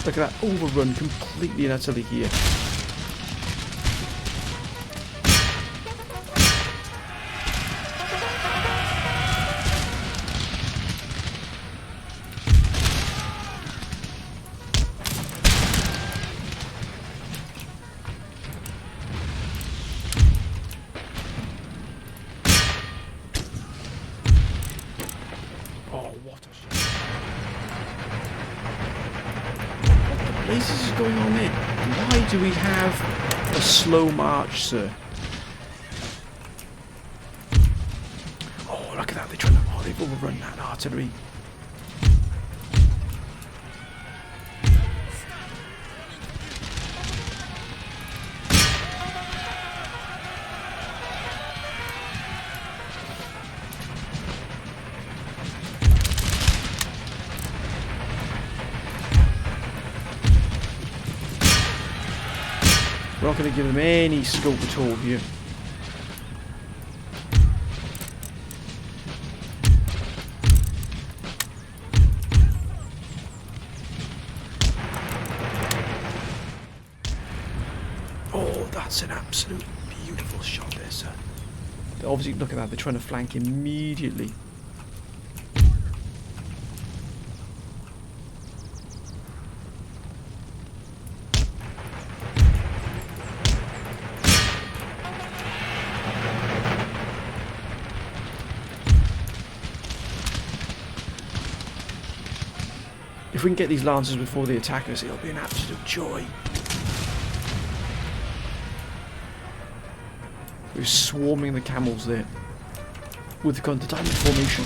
Look at that, overrun completely and utterly here. This is going on there. Why do we have a slow march, sir? Oh, look at that. They're trying to. Oh, they've overrun that artillery. We're not going to give them any scope at all here. Oh, that's an absolute beautiful shot there, sir. Obviously, look at that. They're trying to flank immediately. If we can get these lancers before they attack us, it'll be an absolute joy. We're swarming the camels there with the diamond formation.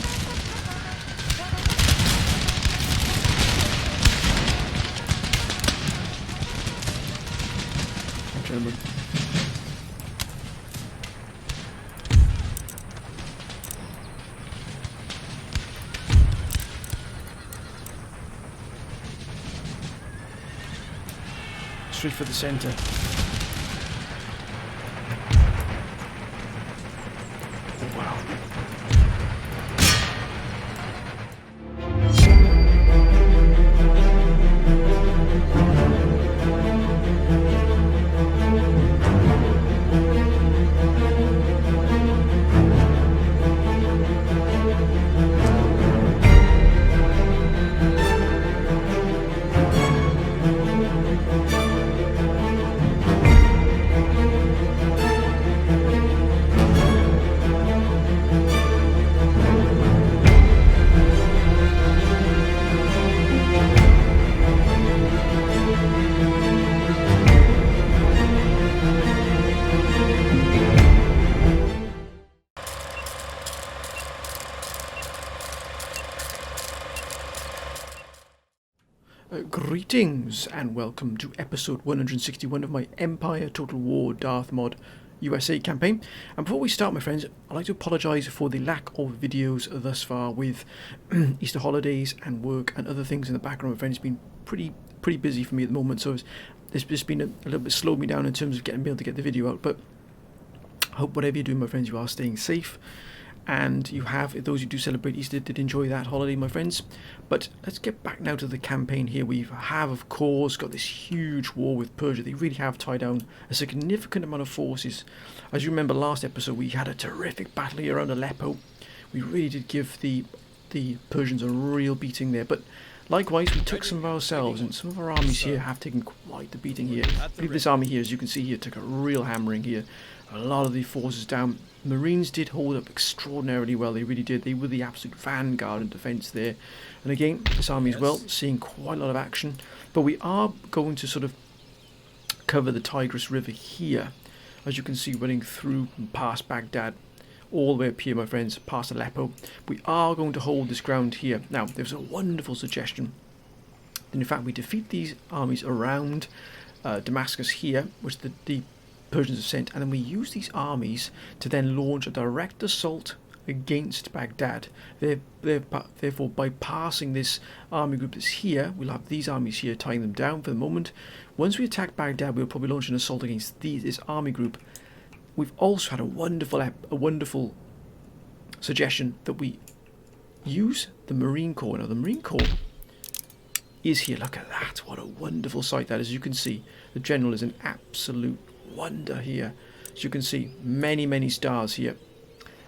Gentlemen. Straight for the centre. Oh, wow. Greetings and welcome to episode 161 of my Empire Total War Darth Mod USA campaign. And before we start, my friends, I'd like to apologise for the lack of videos thus far with Easter holidays and work and other things in the background. My friends, it's been pretty busy for me at the moment, so it's just been a little bit slowed me down in terms of being able to get the video out. But I hope whatever you're doing, my friends, you are staying safe. And you have, those who do celebrate Easter, did enjoy that holiday, my friends. But let's get back now to the campaign here. We have, of course, got this huge war with Persia. They really have tied down a significant amount of forces. As you remember last episode, we had a terrific battle here around Aleppo. We really did give the Persians a real beating there. But likewise, we took some of ourselves, and some of our armies here have taken quite the beating here. I believe this army here, as you can see here, took a real hammering here. A lot of the forces down. Marines did hold up extraordinarily well, they really did. They were the absolute vanguard in defence there. And again, this army as well, seeing quite a lot of action. But we are going to sort of cover the Tigris River here. As you can see, running through and past Baghdad, all the way up here, my friends, past Aleppo. We are going to hold this ground here. Now, there's a wonderful suggestion. And in fact, we defeat these armies around Damascus here, which the Persians have sent, and then we use these armies to then launch a direct assault against Baghdad. Therefore, bypassing this army group that's here, we'll have these armies here tying them down for the moment. Once we attack Baghdad, we'll probably launch an assault against this army group. We've also had a wonderful suggestion that we use the Marine Corps. Now, the Marine Corps is here. Look at that. What a wonderful sight that is. As you can see, the general is an absolute wonder here. As you can see, many, many stars here.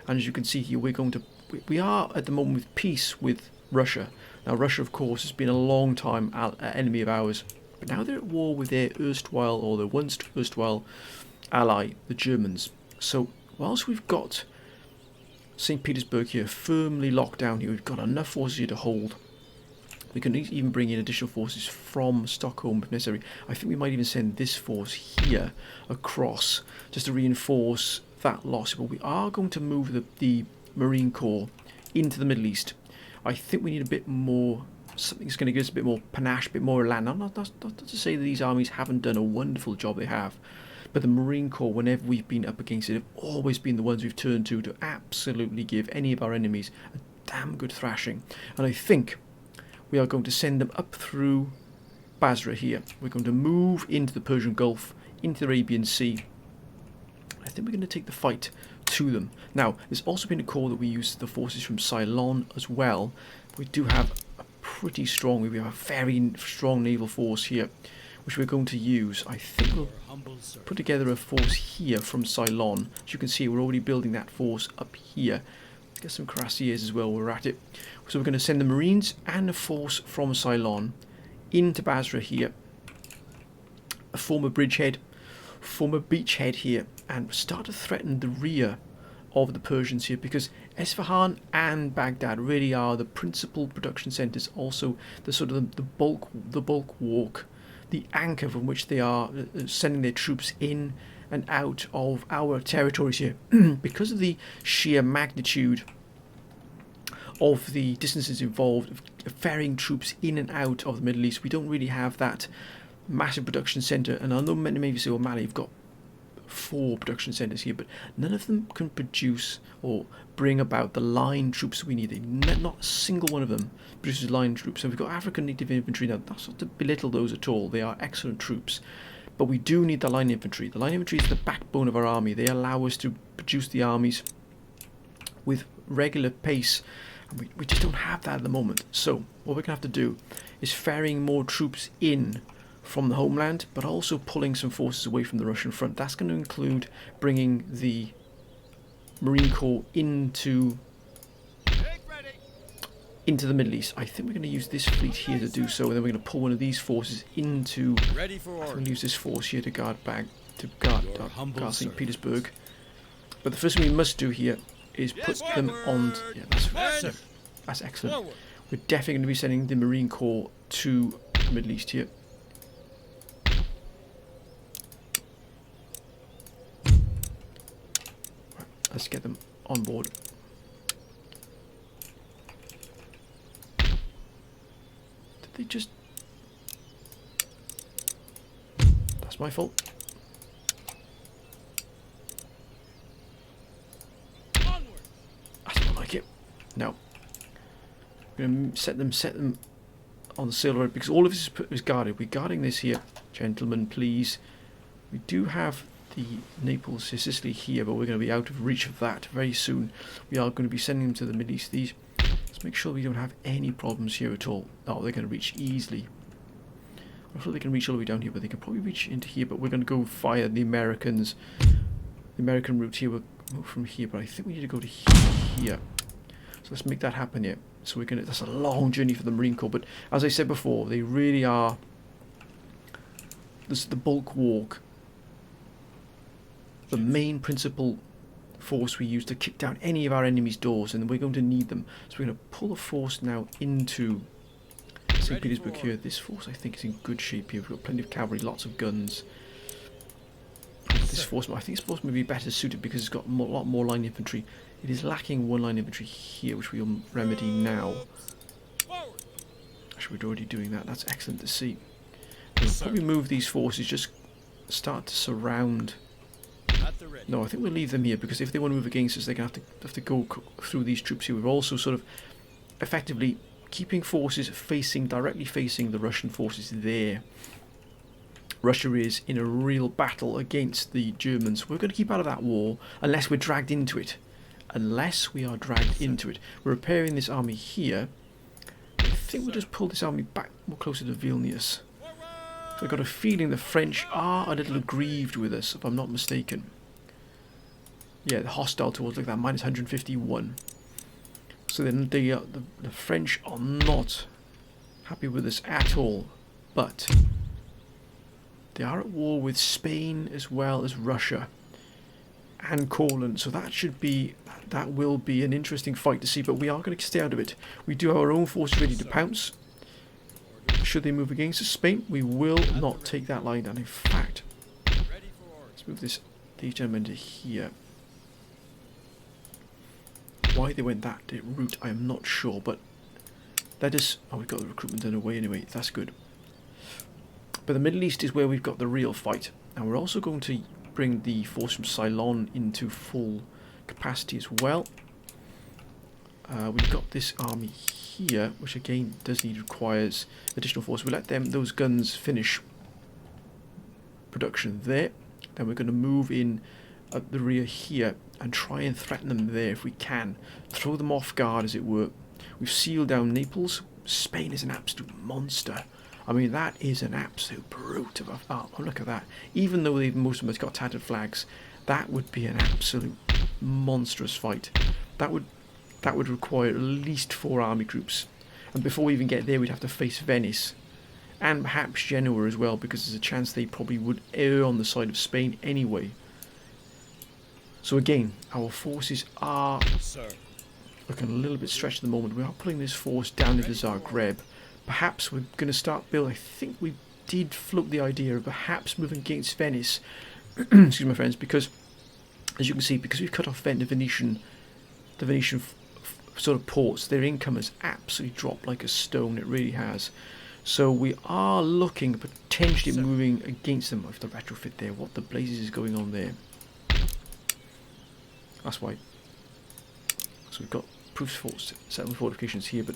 And as you can see here, we are at the moment with peace with Russia. Now, Russia, of course, has been a long time enemy of ours. But now they're at war with their once erstwhile ally, the Germans. So, whilst we've got St. Petersburg here firmly locked down here, we've got enough forces here to hold. We can even bring in additional forces from Stockholm if necessary. I think we might even send this force here across just to reinforce that loss. But we are going to move the Marine Corps into the Middle East. I think we need a bit more, something that's going to give us a bit more panache, a bit more land. Not to say that these armies haven't done a wonderful job, they have. But the Marine Corps, whenever we've been up against it, have always been the ones we've turned to absolutely give any of our enemies a damn good thrashing. And I think we are going to send them up through Basra here. We're going to move into the Persian Gulf, into the Arabian Sea. I think we're going to take the fight to them. Now, there's also been a call that we use the forces from Ceylon as well. We do have a pretty strong, we have a very strong naval force here, which we're going to use. I think we'll put together a force here from Ceylon. As you can see, we're already building that force up here. Let's get some cuirassiers as well, we're at it. So we're going to send the Marines and a force from Ceylon into Basra here. A former beachhead here, and start to threaten the rear of the Persians here, because Esfahan and Baghdad really are the principal production centres, also the sort of the bulk walk, the anchor from which they are sending their troops in and out of our territories here. Because of the sheer magnitude of the distances involved of ferrying troops in and out of the Middle East, we don't really have that massive production centre. And I know many of you say, well, Mali, you've got 4 production centres here, but none of them can produce or bring about the line troops we need. Not a single one of them produces line troops. And we've got African native infantry now. That's not to belittle those at all. They are excellent troops. But we do need the line infantry. The line infantry is the backbone of our army. They allow us to produce the armies with regular pace. And we just don't have that at the moment. So what we're going to have to do is ferrying more troops in from the homeland, but also pulling some forces away from the Russian front. That's going to include bringing the Marine Corps into the Middle East. I think we're going to use this fleet here to do so, and then we're going to pull one of these forces into. I'm going to use this force here to guard St. Petersburg. But the first thing we must do here is put them on. Yeah, that's excellent. We're definitely going to be sending the Marine Corps to the Middle East here. Let's get them on board. Did they just... That's my fault. That's not like it. No. We're going to set them on the sail road, because all of this is guarded. We're guarding this here. Gentlemen, please. We do have the Naples, Sicily here, but we're going to be out of reach of that very soon. We are going to be sending them to the Middle East. Let's make sure we don't have any problems here at all. Oh, they're going to reach easily. I'm not sure they can reach all the way down here, but they can probably reach into here. But we're going to go fire the Americans. The American route here will move from here, but I think we need to go to here. So let's make that happen here. So we're going to. That's a long journey for the Marine Corps, but as I said before, they really are. This is the bulk walk. The main principal force we use to kick down any of our enemies' doors, and we're going to need them. So we're going to pull a force now into St. Petersburg here. This force, I think, is in good shape here. We've got plenty of cavalry, lots of guns. This force, I think this force may be better suited because it's got a lot more line infantry. It is lacking 1 line infantry here, which we'll remedy now. Actually, we're already doing that. That's excellent to see. We'll probably move these forces, just start to surround. No, I think we'll leave them here, because if they want to move against us, they're going to have to go through these troops here. We're also sort of effectively keeping forces directly facing the Russian forces there. Russia is in a real battle against the Germans. We're going to keep out of that war unless we're dragged into it. Unless we are dragged into it. We're repairing this army here. I think we'll just pull this army back more closer to Vilnius. So I've got a feeling the French are a little aggrieved with us, if I'm not mistaken. Yeah, the hostile towards, look at that, minus 151. So then the French are not happy with us at all. But they are at war with Spain as well as Russia and Courland. So that will be an interesting fight to see. But we are going to stay out of it. We do have our own forces ready to pounce. Should they move against us, Spain, we will not take that line down. In fact, let's move these gentlemen to here. Why they went that route, I am not sure, but that is... Oh, we've got the recruitment done away anyway, that's good. But the Middle East is where we've got the real fight. And we're also going to bring the force from Ceylon into full capacity as well. We've got this army here, which again requires additional force. We'll let those guns finish production there. Then we're going to move in at the rear here and try and threaten them there if we can. Throw them off guard, as it were. We've sealed down Naples. Spain is an absolute monster. I mean, that is an absolute brute of a... Oh, look at that. Even though most of them have got tattered flags, that would be an absolute monstrous fight. That would require at least 4 army groups. And before we even get there, we'd have to face Venice. And perhaps Genoa as well, because there's a chance they probably would err on the side of Spain anyway. So again, our forces are looking a little bit stretched at the moment. We are pulling this force down into Zagreb. Perhaps we're going to start building... I think we did float the idea of perhaps moving against Venice. Excuse me, my friends, because, as you can see, because we've cut off the Venetian sort of ports, their income has absolutely dropped like a stone. It really has. So we are looking at potentially moving against them. I have to retrofit there. What the blazes is going on there? That's why. So we've got proofs for settlement fortifications here, but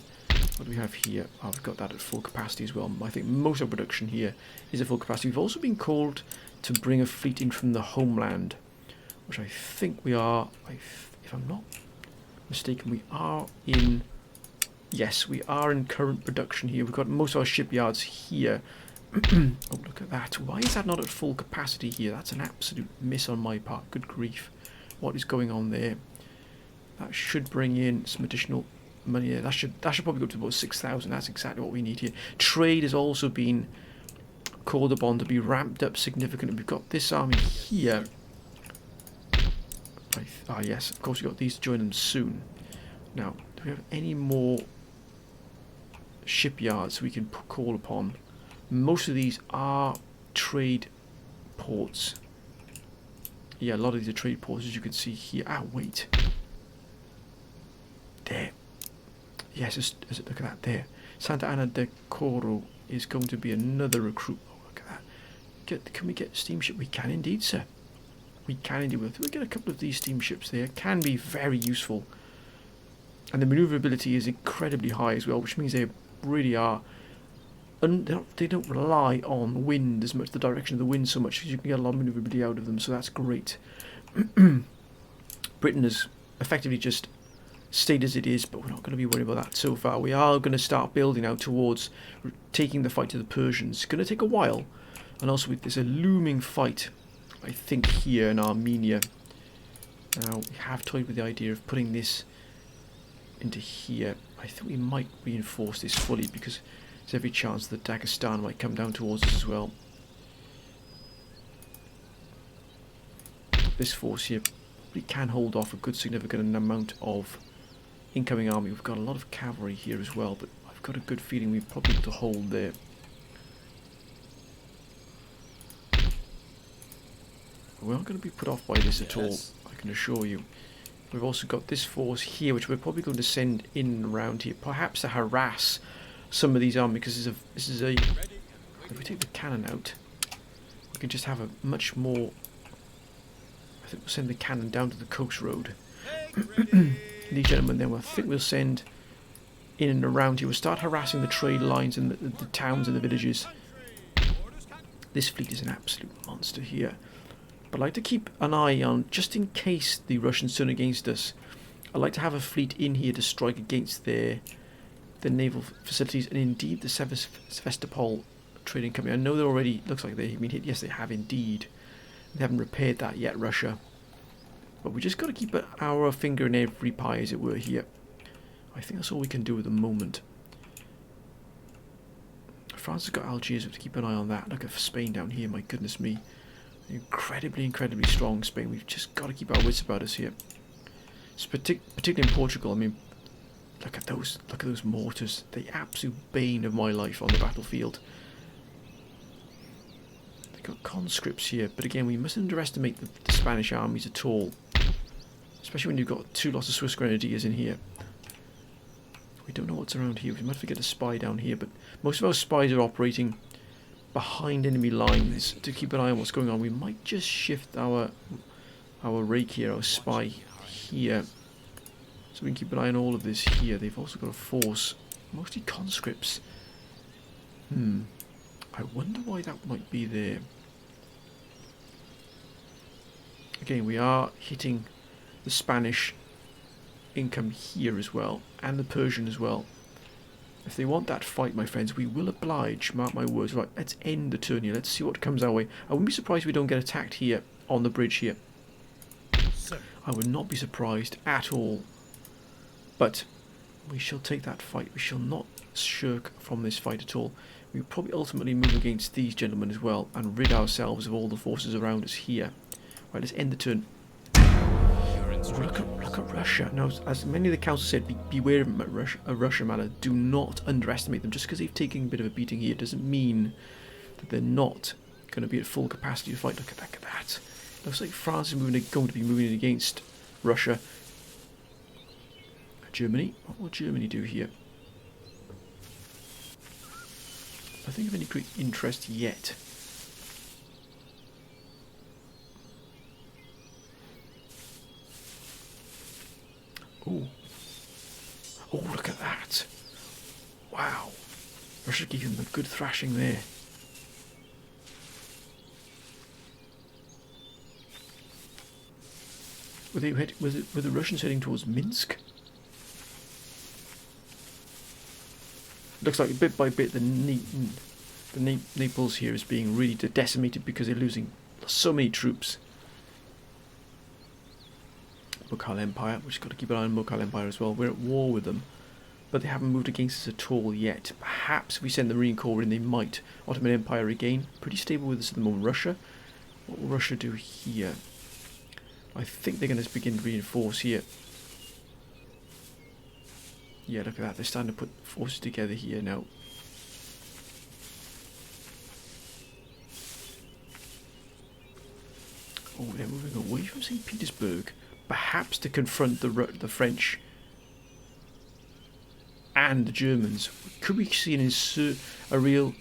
what do we have here? Oh, we've got that at full capacity as well. I think most of our production here is at full capacity. We've also been called to bring a fleet in from the homeland, which I think we are, if I'm not mistaken, we are in... Yes, we are in current production here. We've got most of our shipyards here. Oh, look at that. Why is that not at full capacity here? That's an absolute miss on my part. Good grief. What is going on there? That should bring in some additional money there. That should probably go to about 6,000. That's exactly what we need here. Trade has also been called upon to be ramped up significantly. We've got this army here. Yes, of course we've got these to join them soon. Now, do we have any more shipyards we can call upon? Most of these are trade ports. Yeah, a lot of these are trade ports, as you can see here. Ah, wait. There. Yes, look at that there. Santa Ana de Coro is going to be another recruit. Oh, look at that. Can we get steamship? We can indeed, sir. We can indeed. We get a couple of these steamships there. Can be very useful. And the manoeuvrability is incredibly high as well, which means they really are... They don't rely on wind as much, the direction of the wind so much, because you can get a lot of manoeuvrability out of them, so that's great. Britain has effectively just stayed as it is, but we're not going to be worried about that so far. We are going to start building out towards taking the fight to the Persians. It's going to take a while, and also there's a looming fight, I think, here in Armenia. Now, we have toyed with the idea of putting this into here. I think we might reinforce this fully, because there's every chance that Dagestan might come down towards us as well. This force here probably can hold off a good significant amount of incoming army. We've got a lot of cavalry here as well, but I've got a good feeling we've probably got to hold there. We aren't going to be put off by this at all, I can assure you. We've also got this force here, which we're probably going to send in and around here, perhaps to harass some of these armies, because this is a... If we take the cannon out, we can just have a much more... I think we'll send the cannon down to the coast road. These gentlemen then, I think we'll send in and around here. We'll start harassing the trade lines and the towns and the villages. This fleet is an absolute monster here. But I'd like to keep an eye on, just in case the Russians turn against us, I'd like to have a fleet in here to strike against their the naval facilities, and indeed the Sevastopol trading company. I know they're already, looks like they've been hit. Yes, they have indeed. They haven't repaired that yet, Russia. But we just got to keep our finger in every pie, as it were, here. I think that's all we can do at the moment. France has got Algiers, we have to keep an eye on that. Look at Spain down here, my goodness me. Incredibly, incredibly strong Spain. We've just got to keep our wits about us here. It's particularly in Portugal. I mean, look at those mortars. The absolute bane of my life on the battlefield. They've got conscripts here, but again, we mustn't underestimate the Spanish armies at all. Especially when you've got 2 lots of Swiss Grenadiers in here. We don't know what's around here. We might forget a spy down here, but most of our spies are operating behind enemy lines to keep an eye on what's going on. We might just shift our rake here, our spy here, so we can keep an eye on all of this here. They've also got a force, mostly conscripts. I wonder why that might be there. Again, we are hitting the Spanish income here as well, and the Persian as well. If they want that fight, my friends, we will oblige, mark my words. Right, let's end the turn here. Let's see what comes our way. I wouldn't be surprised if we don't get attacked here on the bridge here. I would not be surprised at all. But we shall take that fight. We shall not shirk from this fight at all. We will probably ultimately move against these gentlemen as well and rid ourselves of all the forces around us here. Right, let's end the turn. Oh, look at Russia. Now, as many of the council said, beware of Russia, man. Do not underestimate them. Just because they've taken a bit of a beating here doesn't mean that they're not going to be at full capacity to fight. Look at that. Looks like France is going to be moving against Russia. Germany. What will Germany do here? I think of any great interest yet. Oh, look at that. Wow. Russia gave them a good thrashing there. Were the Russians heading towards Minsk? Looks like bit by bit the Naples here is being really decimated because they're losing so many troops. Mughal Empire, we've just got to keep an eye on Mughal Empire as well. We're at war with them, but they haven't moved against us at all yet. Perhaps if we send the Marine Corps in, they might. Ottoman Empire again, pretty stable with us at the moment. Russia, what will Russia do here? I think they're going to begin to reinforce here. Yeah, look at that, they're starting to put forces together here now. Oh, they're moving away from St. Petersburg. Perhaps to confront the French and the Germans. Could we see a real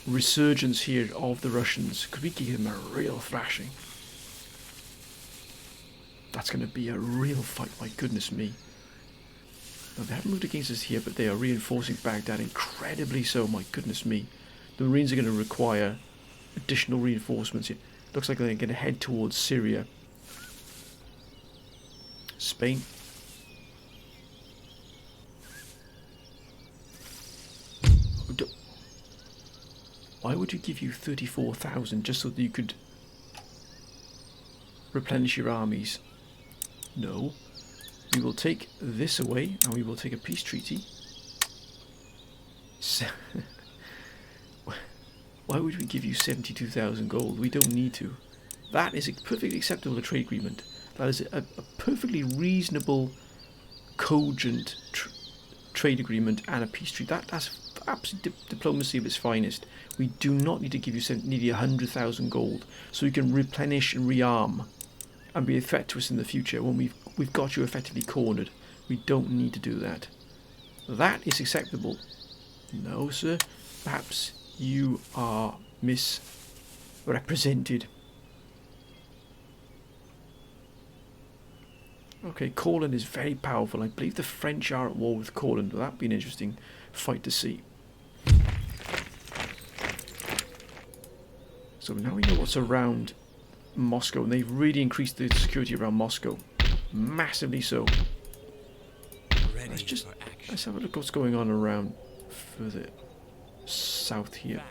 resurgence here of the Russians? Could we give them a real thrashing? That's going to be a real fight, my goodness me. Now, they haven't moved against us here, but they are reinforcing Baghdad incredibly so, my goodness me. The Marines are going to require additional reinforcements here. Looks like they're going to head towards Syria. Spain. Why would you give you 34,000 just so that you could replenish your armies? No. We will take this away and we will take a peace treaty. Why would we give you 72,000 gold? We don't need to. That is a perfectly acceptable trade agreement. That is a perfectly reasonable, cogent trade agreement and a peace treaty. That's absolute diplomacy of its finest. We do not need to give you nearly 100,000 gold so you can replenish and rearm and be a threat to us in the future when we've got you effectively cornered. We don't need to do that. That is acceptable. No, sir. Perhaps you are misrepresented. Okay, Courland is very powerful. I believe the French are at war with Courland. That'd be an interesting fight to see. So now we know what's around Moscow, and they've really increased the security around Moscow. Massively so. Let's have a look what's going on around further south here.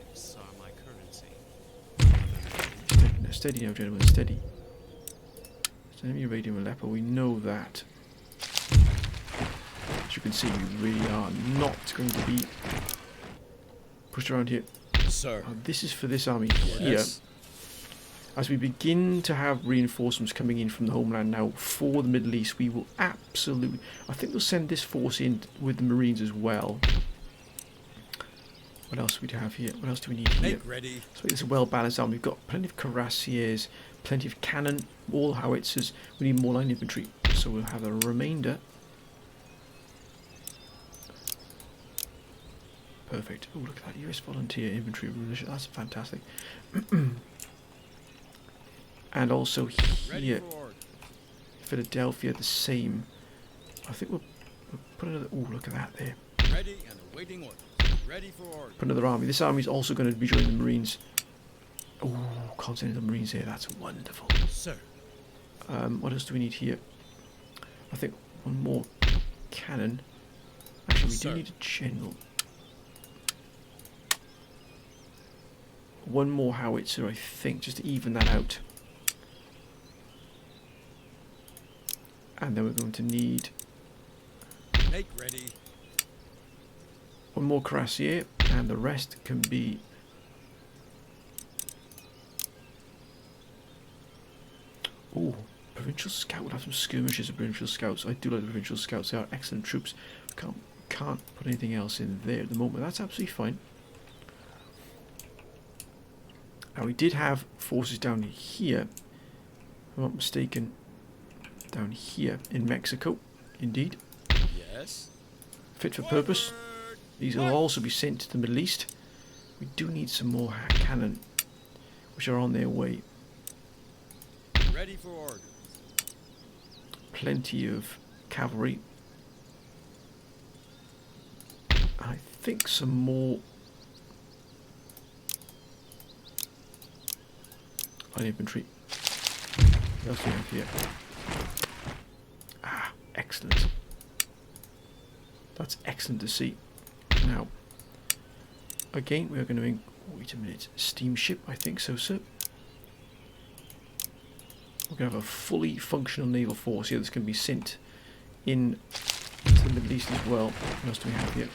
Steady now, gentlemen, steady. Enemy radium Aleppo, we know that. As you can see, we really are not going to be pushed around here. Sir. This is for this army here. Yes. As we begin to have reinforcements coming in from the homeland now for the Middle East, we will absolutely... I think we'll send this force in with the Marines as well. What else do we have here? What else do we need here? Make ready. So it's a well-balanced army. We've got plenty of cuirassiers, plenty of cannon, all howitzers. We need more line infantry, so we'll have a remainder. Perfect. Oh, look at that US volunteer infantry. That's fantastic. And also here, Philadelphia, the same. I think we'll put another... Oh, look at that there. Ready and awaiting orders. Ready for order. Put another army. This army is also going to be joining the Marines. Oh, Continental Marines here. That's wonderful. Sir. What else do we need here? I think one more cannon. Actually, we do need a general. One more howitzer, I think, just to even that out. And then we're going to need... Make ready. One more cuirassier, and the rest can be... Oh, provincial scout. We'll have some skirmishes of provincial scouts. I do like the provincial scouts. They are excellent troops. Can't put anything else in there at the moment. That's absolutely fine. Now we did have forces down here, if I'm not mistaken, down here in Mexico, indeed. Yes. Fit for purpose. These will also be sent to the Middle East. We do need some more cannon, which are on their way. Ready for order. Plenty of cavalry. I think some more light infantry. What else do we have here? Ah, excellent. That's excellent to see. Now, again, we are going to... Wait a minute. Steamship, I think so, sir. We're going to have a fully functional naval force here that's going to be sent in to the Middle East as well. What else do we have here?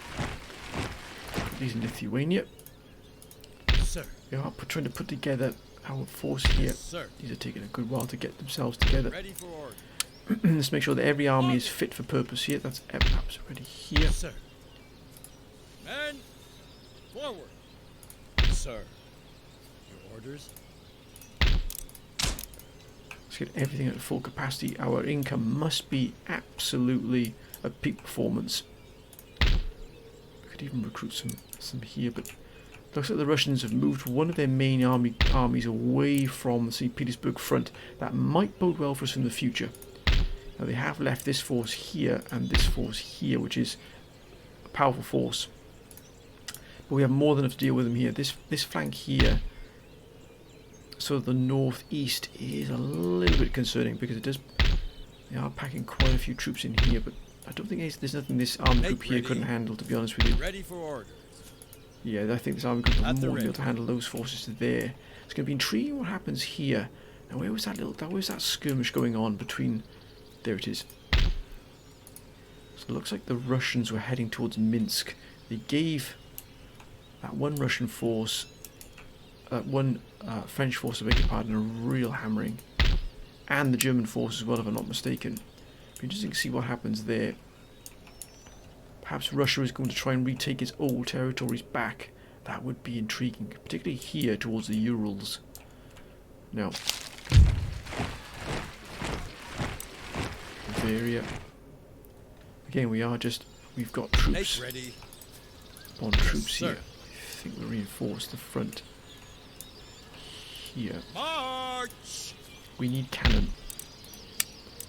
These in Lithuania. Sir. We are trying to put together our force here. Sir. These are taking a good while to get themselves together. Ready for order. Let's make sure that every army is fit for purpose here. That's perhaps already here. Sir. Men, forward. Sir. Your orders. Let's get everything at full capacity. Our income must be absolutely at peak performance. We could even recruit some here, but looks like the Russians have moved one of their main armies away from the St. Petersburg front. That might bode well for us in the future. Now they have left this force here and this force here, which is a powerful force. But we have more than enough to deal with them here. This flank here, so the northeast, is a little bit concerning because they are packing quite a few troops in here, but I don't think there's nothing this army group here couldn't handle, to be honest with you. Ready for order. Yeah, I think this army group will more than be able to handle those forces there. It's going to be intriguing what happens here. Now, where was that skirmish going on between? There it is. So it looks like the Russians were heading towards Minsk. They gave that one Russian force, one French force, I beg your pardon, a real hammering, and the German force as well, if I'm not mistaken. It'll be interesting to see what happens there. Perhaps Russia is going to try and retake its old territories back. That would be intriguing, particularly here towards the Urals. Now, Bavaria. Again, we've got troops. Ready. On troops here. I think we'll reinforce the front here. March. We need cannon,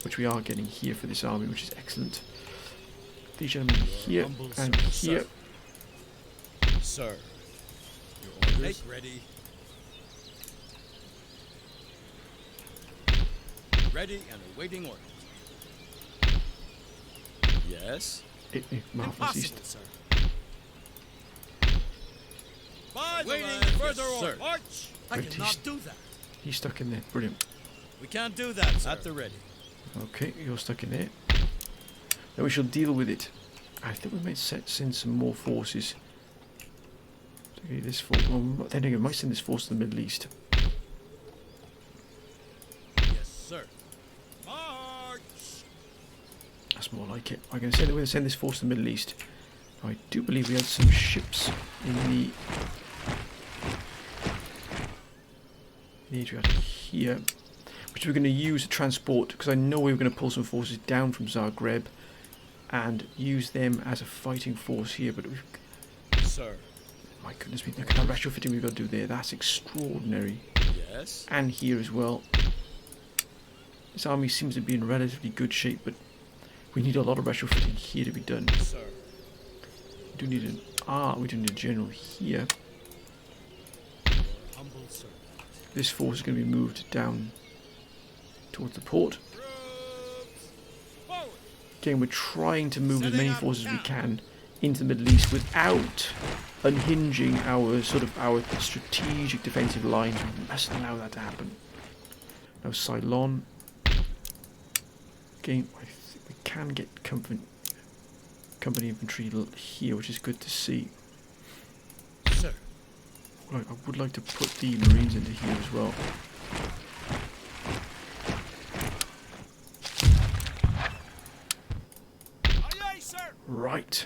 which we are getting here for this army, which is excellent. These gentlemen here and here. Sir. Your orders. Make ready. Ready and awaiting orders. Yes. Marvelous. Impossible, sir. By the Waiting land, further yes, order. sir. March! I Right, cannot do that. He's stuck in there. Brilliant. We can't do that, sir. At the ready. Okay, you're stuck in there. Then we shall deal with it. I think we might send some more forces. This force. Well, then again, we might send this force to the Middle East. Yes, sir. March! That's more like it. I'm going to send this force to the Middle East. I do believe we had some ships in the area here, which we're going to use to transport, because I know we were going to pull some forces down from Zagreb and use them as a fighting force here. But we've, Sir. my goodness me, look at that retrofitting we've got to do there. That's extraordinary. Yes. And here as well. This army seems to be in relatively good shape, but we need a lot of retrofitting here to be done. Sir. We do need we do need a general here. Humble servant. This force is going to be moved down towards the port. Troops! Forward! Again, we're trying to move as Setting many up forces as we now. can into the Middle East without unhinging our strategic defensive lines. We mustn't allow that to happen. Now Ceylon. Again, I think we can get company infantry here, which is good to see. Sir. I would like to put the Marines into here as well. Aye, aye, sir. Right.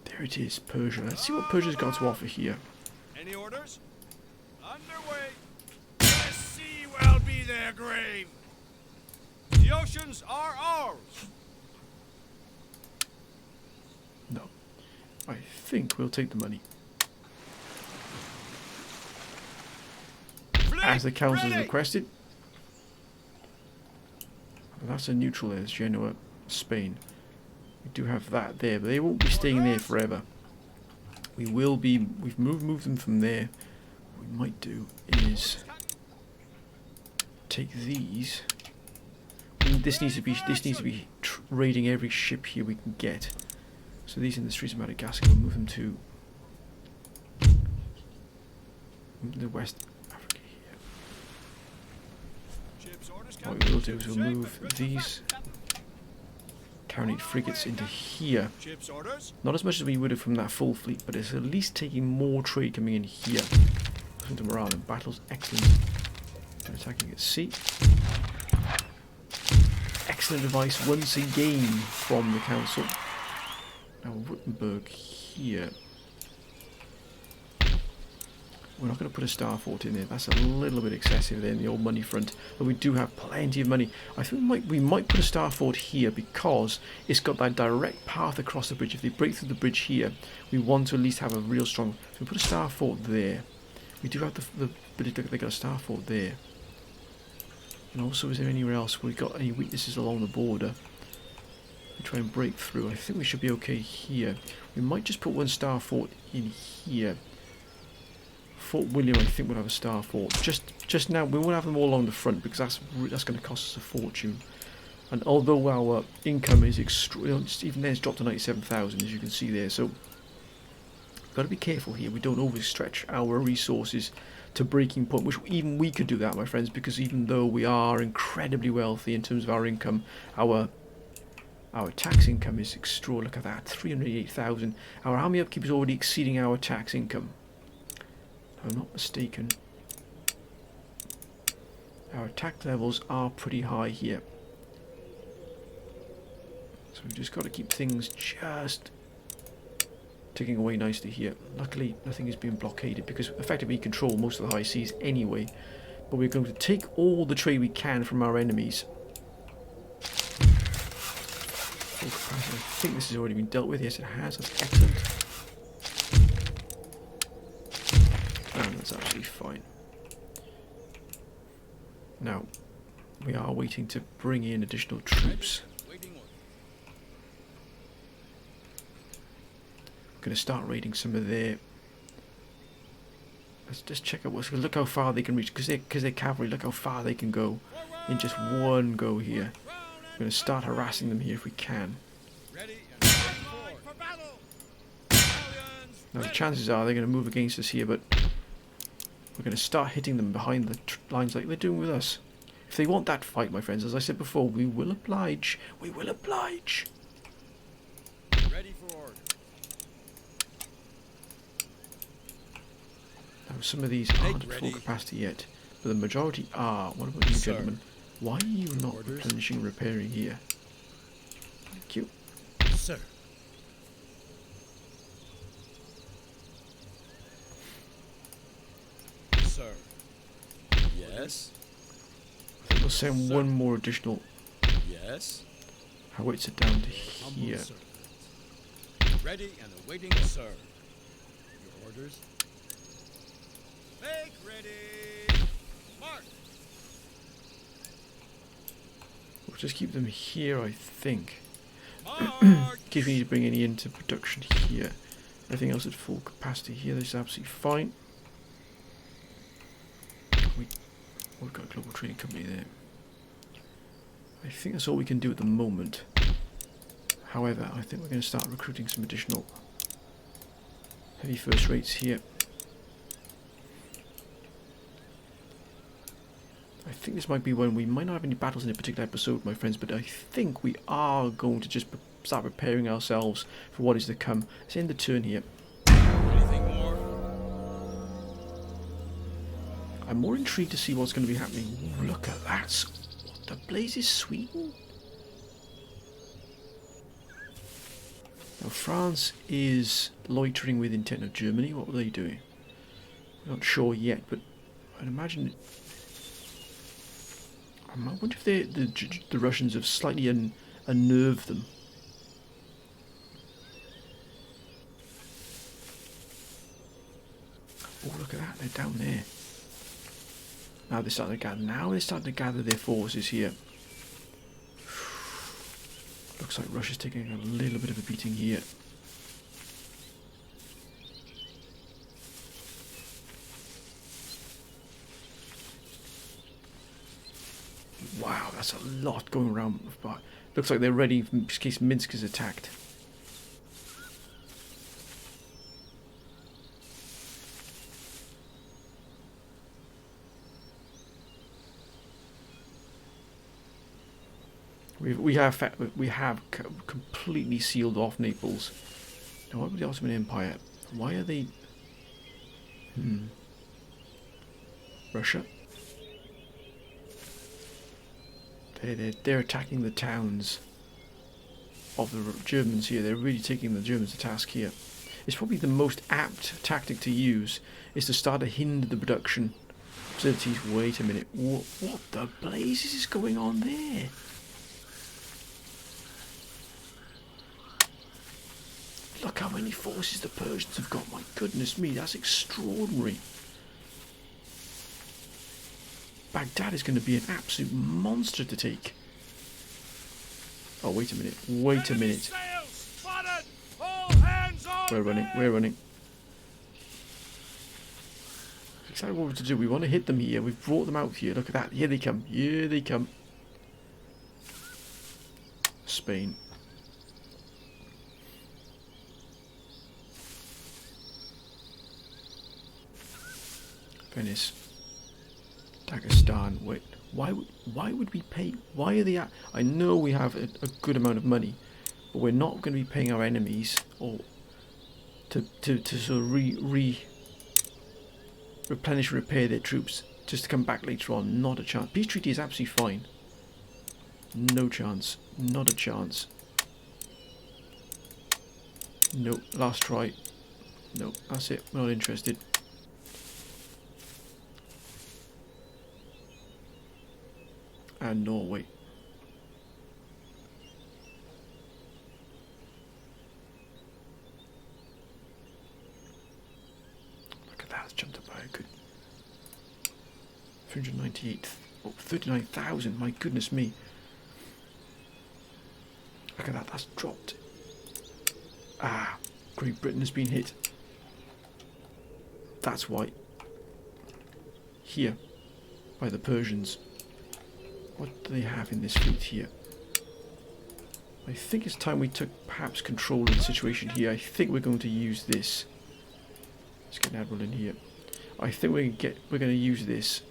There it is, Persia. Let's see what Persia's got to offer here. Any orders? Underway. The sea will be their grave. The oceans are ours. No. I think we'll take the money. Fleet As the council has ready. requested. Well, that's a neutral there, it's Genoa, Spain. We do have that there, but they won't be staying there forever. We've moved them from there. What we might do is take these. This needs to be raiding every ship here we can get. So these in the streets of Madagascar, we'll move them to the West Africa here. Ships orders What we will do is we'll move these carronade frigates into here. Ships orders. Not as much as we would have from that full fleet, but it's at least taking more trade coming in here. Listen to morale in battles, excellent. And attacking at sea. Excellent advice once again from the council. Now Württemberg here. We're not going to put a star fort in there. That's a little bit excessive there in the old money front. But we do have plenty of money. I think we might put a star fort here because it's got that direct path across the bridge. If they break through the bridge here, we want to at least have a real strong... So we put a star fort there. We do have the they got a star fort there. And also, is there anywhere else we've got any weaknesses along the border? We try and break through. I think we should be okay here. We might just put one star fort in here. Fort William, I think, will have a star fort. Just now, we won't have them all along the front because that's going to cost us a fortune. And although our income is extreme, even then it's dropped to 97,000, as you can see there. So, got to be careful here. We don't overstretch our resources to breaking point, which even we could do that, my friends, because even though we are incredibly wealthy in terms of our income, our tax income is extraordinary. Look at that, 388,000. Our army upkeep is already exceeding our tax income. If I'm not mistaken, our tax levels are pretty high here. So we've just got to keep things just ticking away nicely here. Luckily, nothing is being blockaded because effectively we control most of the high seas anyway. But we're going to take all the trade we can from our enemies. I think this has already been dealt with. Yes, it has. That's excellent. And that's absolutely fine. Now, we are waiting to bring in additional troops. Waiting order. Going to start raiding some of their... Let's just check out what's... Look how far they can reach, because they're cavalry. Look how far they can go. Forward! in just one go here. We're going to start harassing them here if we can. Ready and waiting for battle. Battalions Now the ready. chances are they're going to move against us here, but we're going to start hitting them behind the lines like they're doing with us. If they want that fight, my friends, as I said before, we will oblige. We will oblige. Ready for order. Now some of these aren't at full ready. capacity yet, but the majority are. What about you, Sir. gentlemen? Why are you not Orders. replenishing and repairing here? Thank you. Sir. Sir. Yes. I think we'll send Sir. one more additional Yes. howitzer down to Humble here. servant. Ready and awaiting, sir. Your orders. Make ready. Mark. We'll just keep them here, I think. March. In case we need to bring any into production here. Everything else at full capacity here, this is absolutely fine. We've got a global trading company there. I think that's all we can do at the moment. However, I think we're going to start recruiting some additional heavy first rates here. I think this might be when we might not have any battles in a particular episode, my friends, but I think we are going to just start preparing ourselves for what is to come. Let's end the turn here. Anything more? I'm more intrigued to see what's going to be happening. Ooh, look at that. What the blaze is Sweden? Now France is loitering with intent of Germany. What were they doing? We're not sure yet, but I'd imagine... I wonder if the Russians have slightly unnerved them. Oh, look at that. They're down there. Now they're starting to gather. Now they're starting to gather their forces here. Looks like Russia's taking a little bit of a beating here. Wow, that's a lot going around. But looks like they're ready in case Minsk is attacked. We have completely sealed off Naples. Now, what about the Ottoman Empire? Why are they? Russia. They're attacking the towns of the Germans here. They're really taking the Germans to task here. It's probably the most apt tactic to use is to start to hinder the production facilities. Wait a minute. What the blazes is going on there? Look how many forces the Persians have got. My goodness me, that's extraordinary. Baghdad is going to be an absolute monster to take. Oh, wait a minute. Wait a Enemy minute. sails spotted. All hands on We're running. deck. We're running. Exactly what we're to do. We want to hit them here. We've brought them out here. Look at that. Here they come. Here they come. Spain. Venice. Dagestan. Wait. Why would we pay? Why are they at? I know we have a good amount of money, but we're not going to be paying our enemies or to sort of replenish and repair their troops just to come back later on. Not a chance. Peace treaty is absolutely fine. No chance. Not a chance. Nope. Last try. Nope. That's it. We're not interested. And Norway. Look at that, it's jumped up by a good 398, 39,000, my goodness me. Look at that, that's dropped. Ah, Great Britain has been hit. That's why. Here, by the Persians. What do they have in this fleet here? I think it's time we took perhaps control of the situation here. I think we're going to use this. Let's get an admiral in here. I think we're going to use this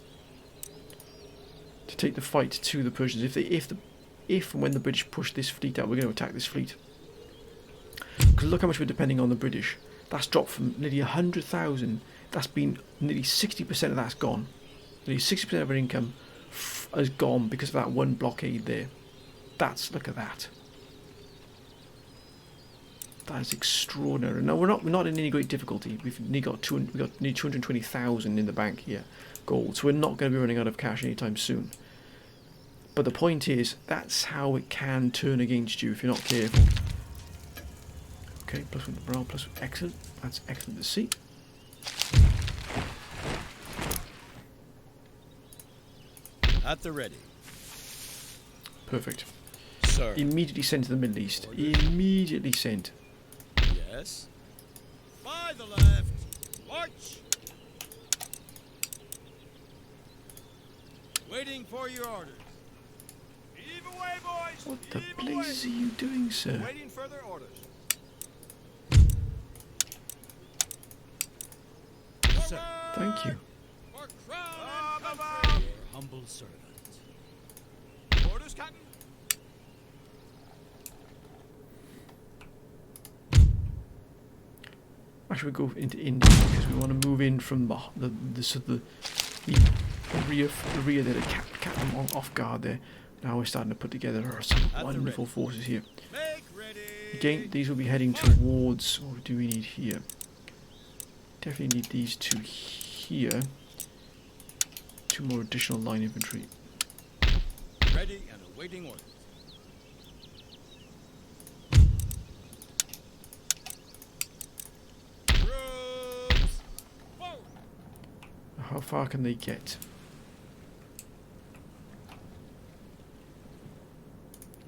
to take the fight to the Persians. If and when the British push this fleet out, we're going to attack this fleet. Because look how much we're depending on the British. That's dropped from nearly 100,000. That's been nearly 60% of that's gone. Nearly 60% of our income has gone because of that one blockade there. Look at that. That is extraordinary. No, we're not in any great difficulty. We've nearly got nearly 220,000 in the bank here, gold. So we're not going to be running out of cash anytime soon. But the point is, that's how it can turn against you if you're not careful. Okay, +1 morale, excellent. That's excellent to see. At the ready. Perfect. Sir. Immediately sent to the Middle East. Immediately sent. Yes. By the left. March. Waiting for your orders. Heave away, boys. What the Heave blazes are away. you doing, sir? Waiting further orders. Sir, thank you. For crown and country. Your humble servant. Orders, Captain. Actually, we go into India because we want to move in from the rear there to cap them off guard there. Now we're starting to put together some wonderful forces here. Make ready. Again, these will be heading towards. What do we need here? Definitely need these two here. 2 more additional line infantry. Ready and awaiting orders. Troops, forward. How far can they get?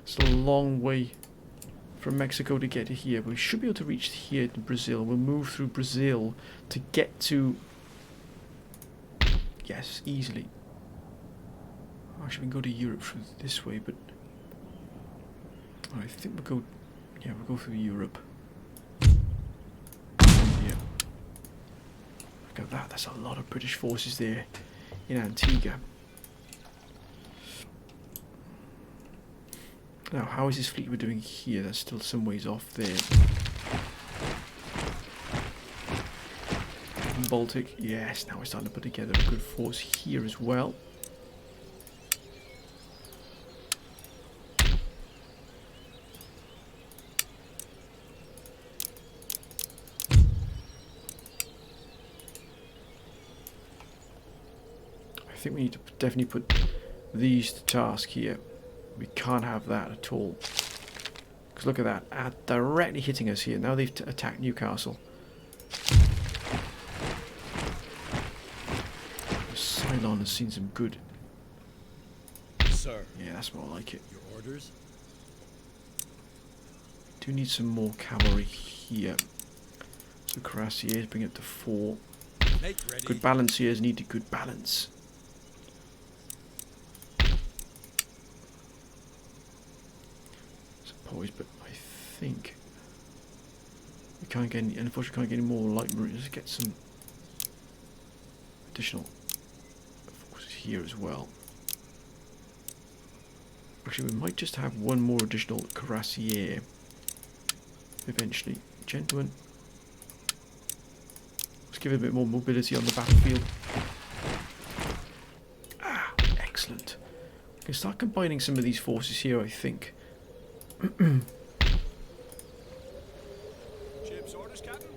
It's a long way from Mexico to get to here, but we should be able to reach here to Brazil. We'll move through Brazil to get to... Yes, easily. Actually, we can go to Europe through this way, but... I think we'll go... Yeah, we'll go through Europe. Yeah. Look at that, that's a lot of British forces there in Antigua. Now, how is this fleet we're doing here? That's still some ways off there. Baltic, yes, now we're starting to put together a good force here as well. I think we need to definitely put these to task here. We can't have that at all. Because look at that, directly hitting us here. Now they've attacked Newcastle. Ceylon has seen some good. Sir. Yeah, that's more like it. Your orders? Do need some more cavalry here. So cuirassiers bring it to 4. Make ready. Good balanciers need a good balance. Suppose, but I think we can't get any. Unfortunately, can't get any more light marines. Let's get some additional forces here as well. Actually, we might just have one more additional cuirassier eventually. Gentlemen, let's give it a bit more mobility on the battlefield. Ah, excellent. We can start combining some of these forces here, I think. Ship's orders, Captain.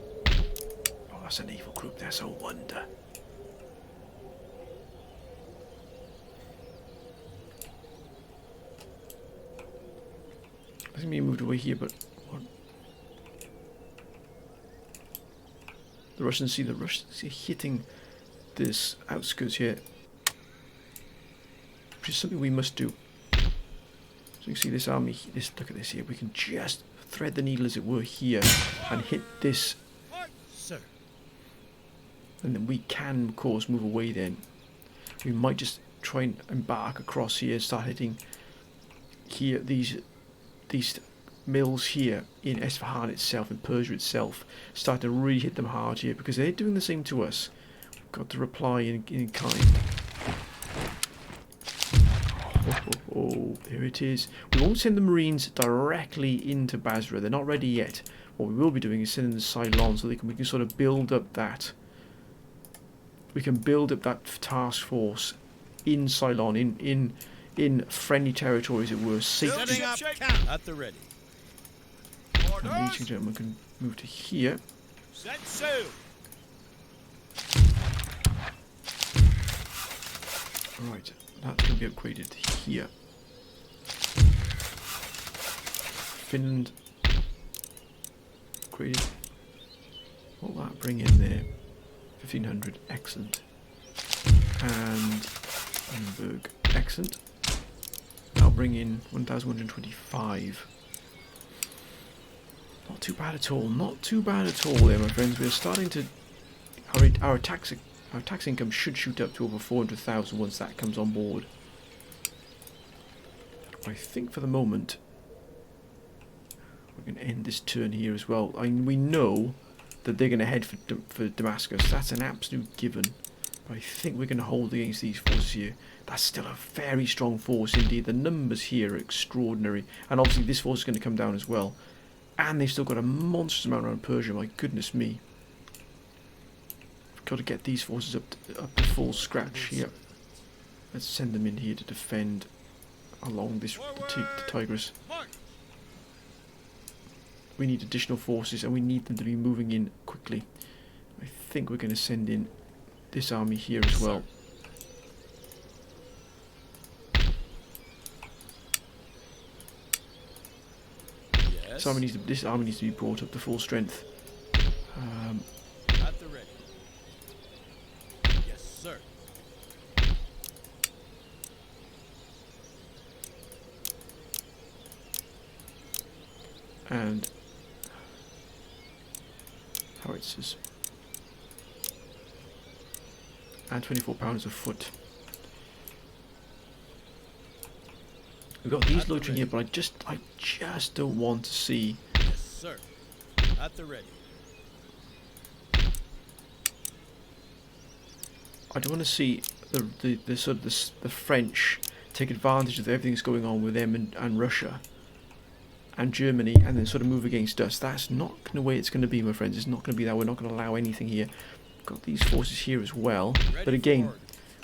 Oh, that's an evil group. That's a wonder. I think we moved away here, but what? The Russians see hitting this outskirts here, which is something we must do. So you can see this army, look at this here, we can just thread the needle as it were here and hit this. Sir. And then we can of course move away then. We might just try and embark across here, start hitting here these mills here in Esfahan itself, in Persia itself, start to really hit them hard here, because they're doing the same to us. We've got to reply in kind. Oh, there it is. We won't send the Marines directly into Basra. They're not ready yet. What we will be doing is sending the Ceylon so we can sort of build up that. We can build up that task force in Ceylon, in friendly territory, as it were. Setting up camp at the ready. And these gentlemen can move to here. Set sail. Right, that's going to be upgraded to here. Finland upgraded. What will that bring in there? 1500, excellent. And Hamburg, excellent. That'll bring in 1125. Not too bad at all, not too bad at all there, my friends. We're starting to... Our tax income should shoot up to over 400,000 once that comes on board. I think for the moment we're going to end this turn here as well. We know that they're going to head for Damascus. That's an absolute given. But I think we're going to hold against these forces here. That's still a very strong force indeed. The numbers here are extraordinary. And obviously this force is going to come down as well. And they've still got a monstrous amount around Persia. My goodness me. We've got to get these forces up to full scratch here. Let's send them in here to defend along this the Tigris. We need additional forces, and we need them to be moving in quickly. I think we're going to send in this army here as well. Yes. This army needs to be brought up to full strength. At the ready. Yes, sir. And howitzers. And 24 pounds a foot. We've got these loitering here, but I just don't want to see. Yes, sir. At the ready. I don't want to see the sort of the French take advantage of everything that's going on with them and Russia and Germany, and then sort of move against us. That's not the way it's going to be, my friends. It's not going to be that. We're not going to allow anything here. We've got these forces here as well, but again,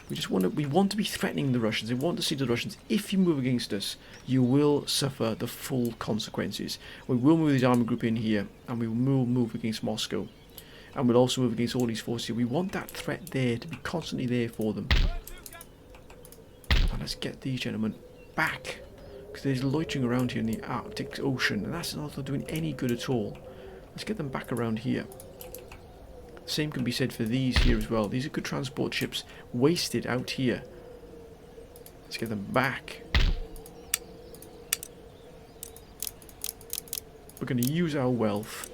we want to be threatening the Russians. We want to see the Russians, if you move against us, you will suffer the full consequences. We will move this army group in here, and we will move against Moscow, and we'll also move against all these forces here. We want that threat there to be constantly there for them. And let's get these gentlemen back, because they're loitering around here in the Arctic Ocean, and that's not doing any good at all. Let's get them back around here. Same can be said for these here as well. These are good transport ships wasted out here. Let's get them back. We're going to use our wealth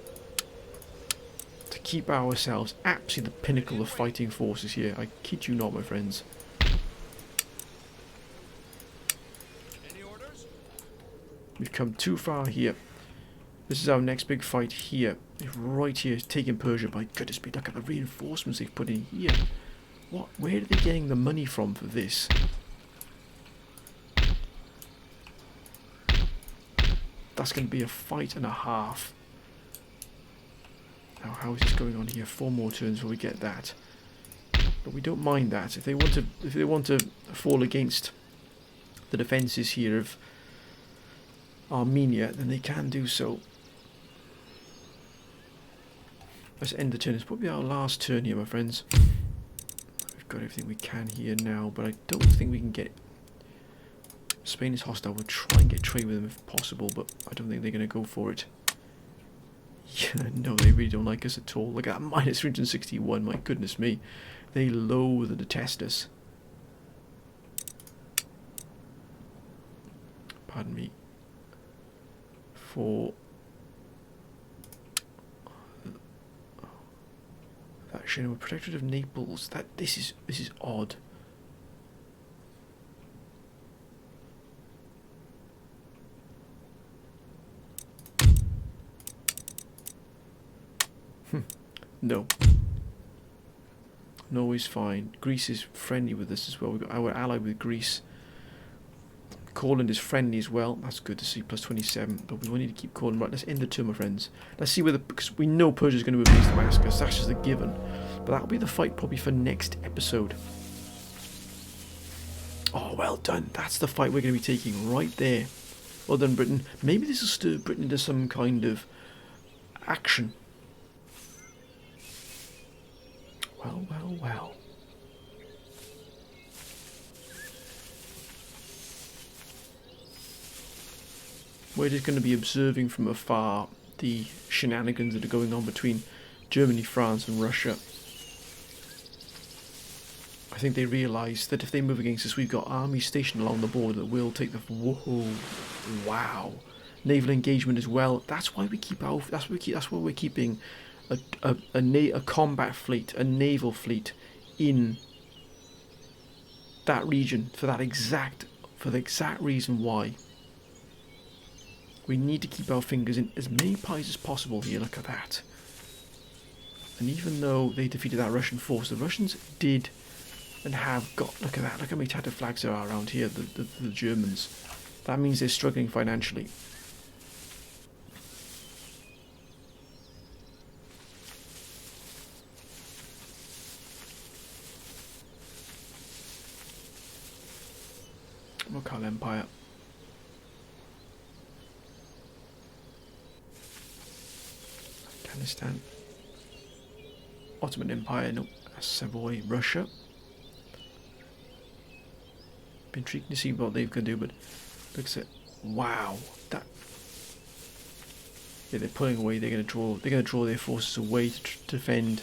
to keep ourselves absolutely the pinnacle of fighting forces here. I kid you not, my friends. Any orders? We've come too far here. This is our next big fight here. Right here, taking Persia. My goodness me, look at the reinforcements they've put in here. What? Where are they getting the money from for this? That's going to be a fight and a half. Now, how is this going on here? 4 more turns before we get that. But we don't mind that. If they want to fall against the defences here of Armenia, then they can do so. Let's end the turn. It's probably our last turn here, my friends. We've got everything we can here now, but I don't think we can get... Spain is hostile. We'll try and get trade with them if possible, but I don't think they're going to go for it. Yeah, no, they really don't like us at all. Look at that, minus 361. My goodness me. They loathe and detest us. Pardon me. For... that Shannon, we're protectorate of Naples. This is odd. No. Norway's fine. Greece is friendly with us as well. We've got our ally with Greece. Courland is friendly as well. That's good to see. Plus 27. But we will need to keep Courland. Right, let's end the turn, my friends. Let's see whether... Because we know Persia's going to move against Damascus. That's just a given. But that'll be the fight probably for next episode. Oh, well done. That's the fight we're going to be taking right there. Well done, Britain. Maybe this will stir Britain into some kind of action. Well, well, well. We're just going to be observing from afar the shenanigans that are going on between Germany, France and Russia. I think they realise that if they move against us, we've got armies stationed along the border that will take the... Whoa! Wow! Naval engagement as well. That's why we keep our... That's why we're keeping a combat fleet, a naval fleet, in that region for the exact reason why. We need to keep our fingers in as many pies as possible here. Look at that. And even though they defeated that Russian force, the Russians did and have got... Look at that. Look how many tattered flags there are around here, the Germans. That means they're struggling financially. Mughal Empire. Afghanistan. Ottoman Empire, no. Savoy, Russia. Be intriguing to see what they've going to do, but looks at... Wow, that... Yeah, they're pulling away. They're going to draw their forces away to defend.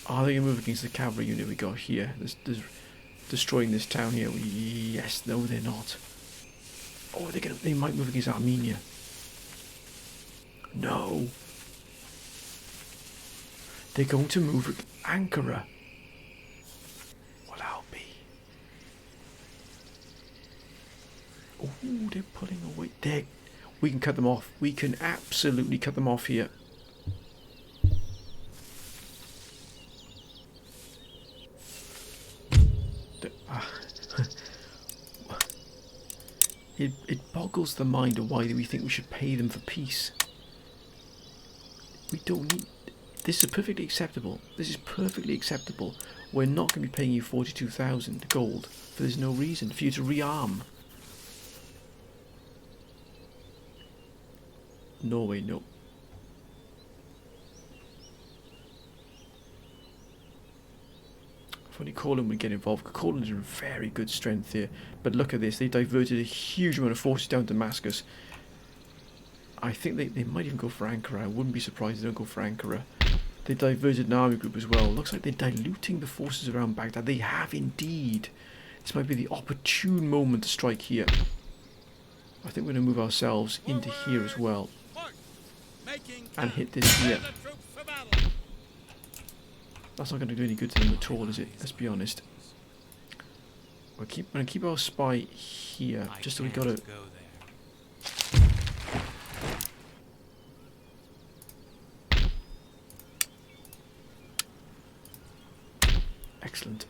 Are they going to move against the cavalry unit we got here? There's destroying this town here. Yes, no, they're not. Oh, they might move against Armenia. No. They're going to move Ankara. Well, I'll be. Oh, they're pulling away. We can cut them off. We can absolutely cut them off here. It boggles the mind of why we think we should pay them for peace. We don't need... This is perfectly acceptable. This is perfectly acceptable. We're not going to be paying you 42,000 gold for there's no reason for you to rearm. Norway, no. If only Courland would get involved. Courland is in very good strength here. But look at this. They diverted a huge amount of forces down Damascus. I think they might even go for Ankara. I wouldn't be surprised if they don't go for Ankara. They diverted an army group as well. Looks like they're diluting the forces around Baghdad. They have indeed. This might be the opportune moment to strike here. I think we're going to move ourselves into here as well. And hit this here. That's not going to do any good to them at all, is it? Let's be honest. We're going to keep our spy here, just so we got to... Excellent.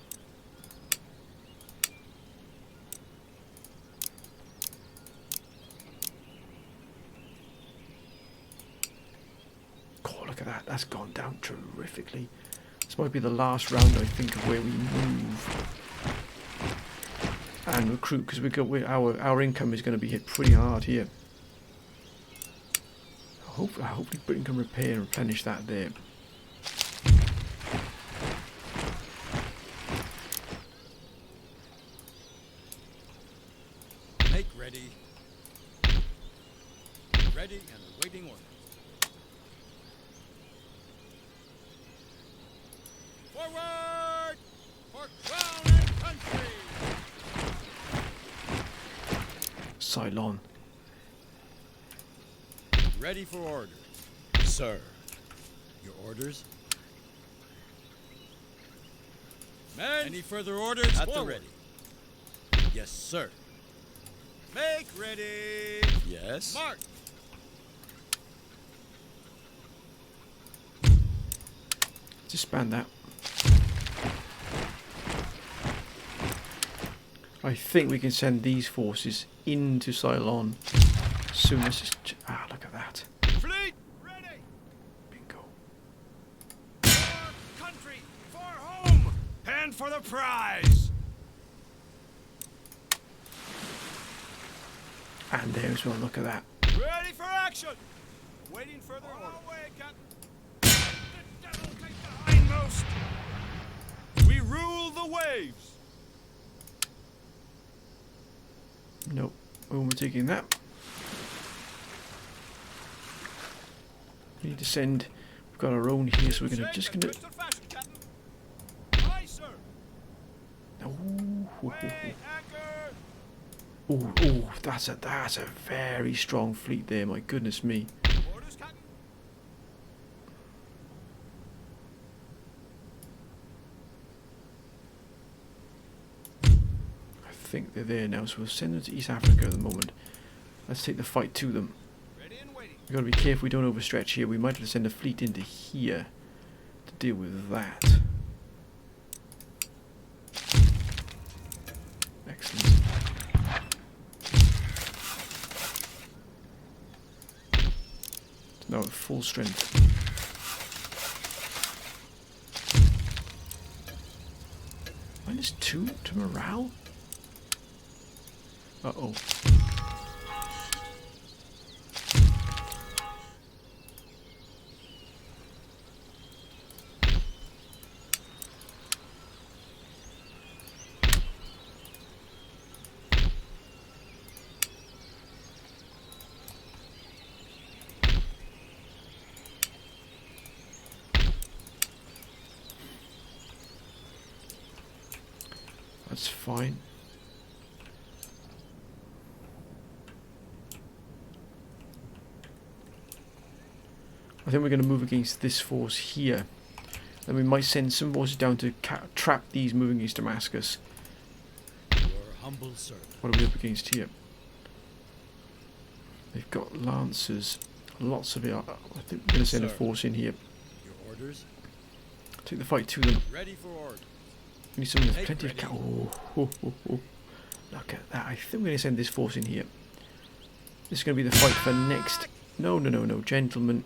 Oh, look at that. That's gone down terrifically. This might be the last round, I think, of where we move and recruit, because our income is going to be hit pretty hard here. Hopefully Britain can repair and replenish that there. Make ready. Ready and awaiting orders. Forward! For crown and country! Ceylon. Ready for orders. Sir, your orders? Men, any further orders? At the Forward. ready. Yes, sir. Make ready. Yes. March. Disband that. I think we can send these forces into Ceylon as soon as it's... look at that. Fleet ready. Bingo. For country, for home, and for the prize. And there as well, look at that. Ready for action. Waiting further order. Away, Captain. The devil take the hindmost. We rule the waves. Nope, we won't be taking that. We need to send... We've got our own here, so we're gonna just gonna... Crystal fashion, Captain. Aye, sir. Weigh anchor. That's a very strong fleet there. My goodness me. Orders, Captain. I think they're there now, so we'll send them to East Africa at the moment. Let's take the fight to them. Ready and waiting. We've got to be careful we don't overstretch here. We might have to send a fleet into here to deal with that. Excellent. It's now at full strength. -2 to morale? Uh-oh. That's fine. I think we're going to move against this force here. And we might send some forces down to trap these moving against Damascus. Your humble servant. What are we up against here? They've got lancers. Lots of it. I think we're going to send a force in here. Your orders? Take the fight to them. Ready for order. We need someone with Make plenty ready. of Look at that. I think we're going to send this force in here. This is going to be the fight for next. No, gentlemen.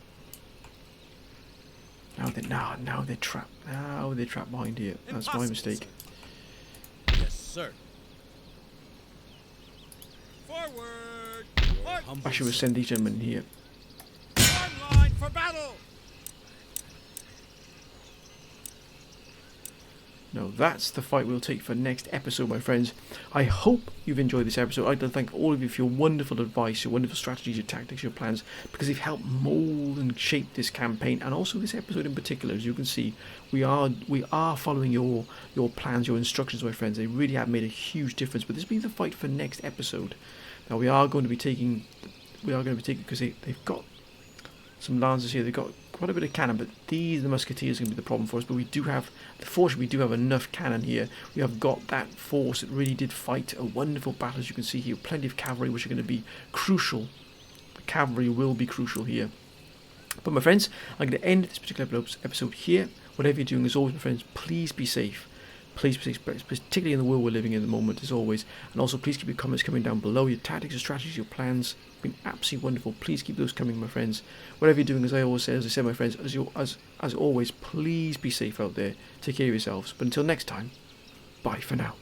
Now they're trapped. Now they're trapped behind here. That's my Impossible, mistake. sir. Yes, sir. Forward. Your March. humble I should have servant. sent these gentlemen here. One line for battle. No, that's the fight we'll take for next episode, my friends. I hope you've enjoyed this episode. I'd like to thank all of you for your wonderful advice, your wonderful strategies, your tactics, your plans, because they've helped mould and shape this campaign, and also this episode in particular. As you can see, we are following your plans, your instructions, my friends. They really have made a huge difference. But this will be the fight for next episode. Now we are going to be taking because they've got some lancers here. They've got quite a bit of cannon, but the musketeers are going to be the problem for us. But fortunately, we do have enough cannon here. We have got that force that really did fight a wonderful battle, as you can see here. Plenty of cavalry, which are going to be crucial. The cavalry will be crucial here. But my friends, I'm going to end this particular episode here. Whatever you're doing, as always, my friends, please be safe. Please be safe, particularly in the world we're living in at the moment, as always. And also, please keep your comments coming down below. Your tactics, your strategies, your plans. Been absolutely wonderful. Please keep those coming, my friends. Whatever you're doing, as I said, my friends, as always, please be safe out there. Take care of yourselves. But until next time, bye for now.